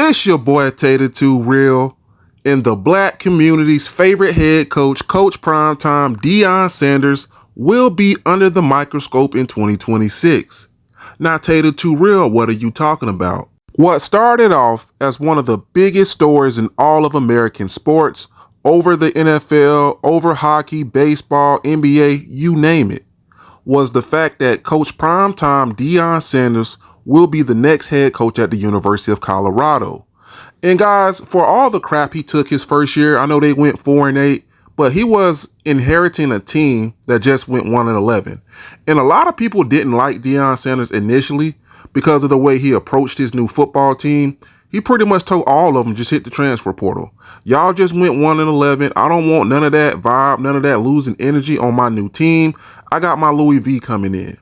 It's your boy Tater 2 Real, and the black community's favorite head coach, Coach Primetime Deion Sanders, will be under the microscope in 2026. Now, Tater 2 Real, what are you talking about? What started off as one of the biggest stories in all of American sports, over the NFL, over hockey, baseball, NBA, you name it, was the fact that Coach Primetime Deion Sanders will be the next head coach at the University of Colorado. And guys, for all the crap he took his first year, I know they went 4-8, but he was inheriting a team that just went 1-11. And a lot of people didn't like Deion Sanders initially because of the way he approached his new football team. He pretty much told all of them, just hit the transfer portal. Y'all just went 1-11. I don't want none of that vibe, none of that losing energy on my new team. I got my Louis V coming in.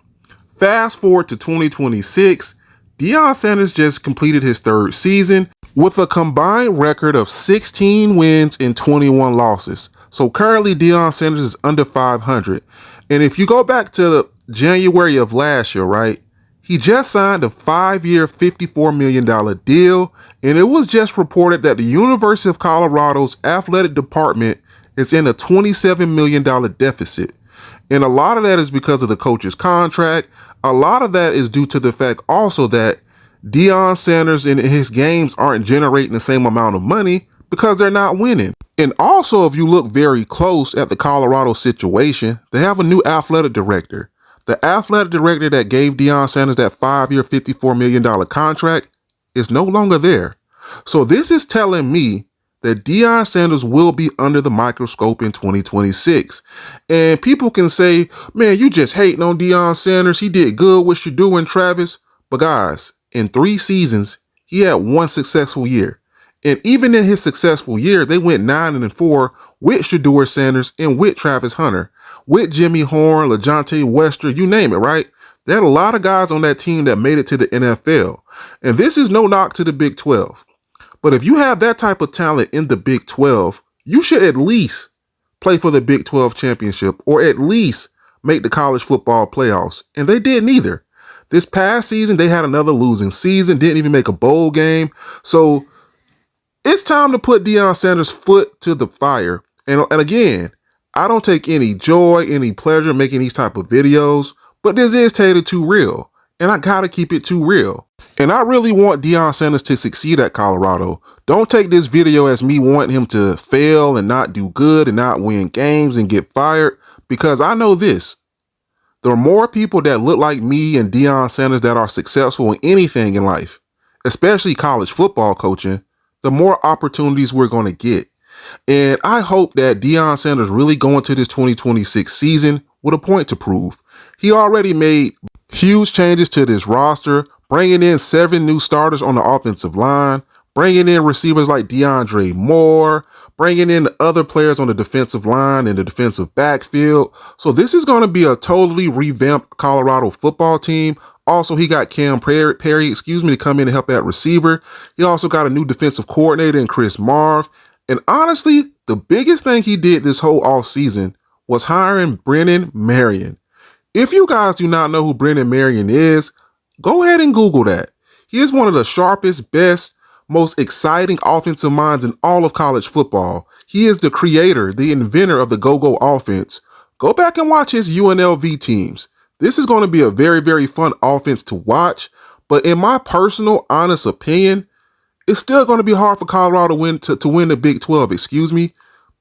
Fast forward to 2026, Deion Sanders just completed his third season with a combined record of 16 wins and 21 losses. So currently Deion Sanders is under 500. And if you go back to January of last year, right, he just signed a 5-year, $54 million deal. And it was just reported that the University of Colorado's athletic department is in a $27 million deficit. And a lot of that is because of the coach's contract. A lot of that is due to the fact also that Deion Sanders and his games aren't generating the same amount of money because they're not winning. And also, if you look very close at the Colorado situation, they have a new athletic director. The athletic director that gave Deion Sanders that 5-year, $54 million contract is no longer there. So this is telling me that Deion Sanders will be under the microscope in 2026. And people can say, man, you just hating on Deion Sanders. He did good. What you doing, Travis? But guys, in 3 seasons, he had 1 successful year. And even in his successful year, they went 9-4 with Shedeur Sanders and with Travis Hunter, with Jimmy Horn, LaJohntay Wester, you name it, right? They had a lot of guys on that team that made it to the NFL. And this is no knock to the Big 12. But if you have that type of talent in the Big 12, you should at least play for the Big 12 championship or at least make the college football playoffs. And they did neither. This past season, they had another losing season, didn't even make a bowl game. So it's time to put Deion Sanders' foot to the fire. And again, I don't take any joy, any pleasure making these type of videos, but this is Tater 2 Real. And I gotta keep it too real. And I really want Deion Sanders to succeed at Colorado. Don't take this video as me wanting him to fail and not do good and not win games and get fired, because I know this. There are more people that look like me and Deion Sanders that are successful in anything in life, especially college football coaching, the more opportunities we're going to get. And I hope that Deion Sanders really go into this 2026 season with a point to prove. He already made huge changes to this roster, bringing in 7 new starters on the offensive line, bringing in receivers like DeAndre Moore, bringing in the other players on the defensive line and the defensive backfield. So this is going to be a totally revamped Colorado football team. Also, he got Cam Perry, to come in and help at receiver. He also got a new defensive coordinator in Chris Marv. And honestly, the biggest thing he did this whole offseason was hiring Brennan Marion. If you guys do not know who Brennan Marion is, go ahead and Google that. He is one of the sharpest, best, most exciting offensive minds in all of college football. He is the creator, the inventor of the go-go offense. Go back and watch his UNLV teams. This is going to be a very, very fun offense to watch. But in my personal, honest opinion, it's still going to be hard for Colorado to win the Big 12,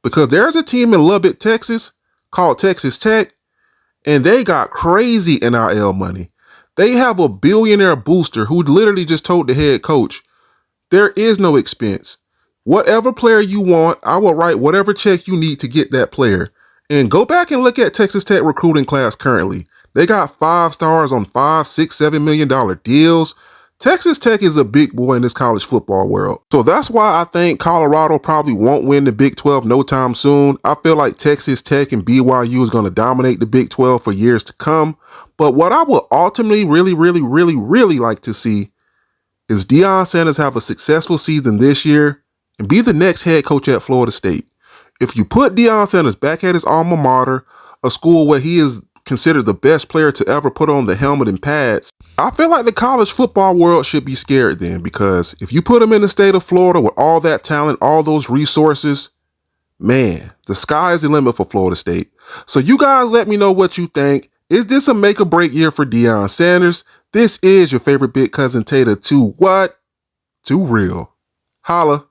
because there's a team in Lubbock, Texas called Texas Tech, and they got crazy NIL money. They have a billionaire booster who literally just told the head coach, there is no expense. Whatever player you want, I will write whatever check you need to get that player. And go back and look at Texas Tech recruiting class currently. They got 5 stars on $5, $6, $7 million deals. Texas Tech is a big boy in this college football world. So that's why I think Colorado probably won't win the Big 12 no time soon. I feel like Texas Tech and BYU is going to dominate the Big 12 for years to come. But what I would ultimately really like to see is Deion Sanders have a successful season this year and be the next head coach at Florida State. If you put Deion Sanders back at his alma mater, a school where he is considered the best player to ever put on the helmet and pads, I feel like the college football world should be scared then, because if you put him in the state of Florida with all that talent, all those resources, man, the sky is the limit for Florida State. So you guys let me know what you think. Is this a make or break year for Deion Sanders? This is your favorite big cousin Tater to what? Too real. Holla.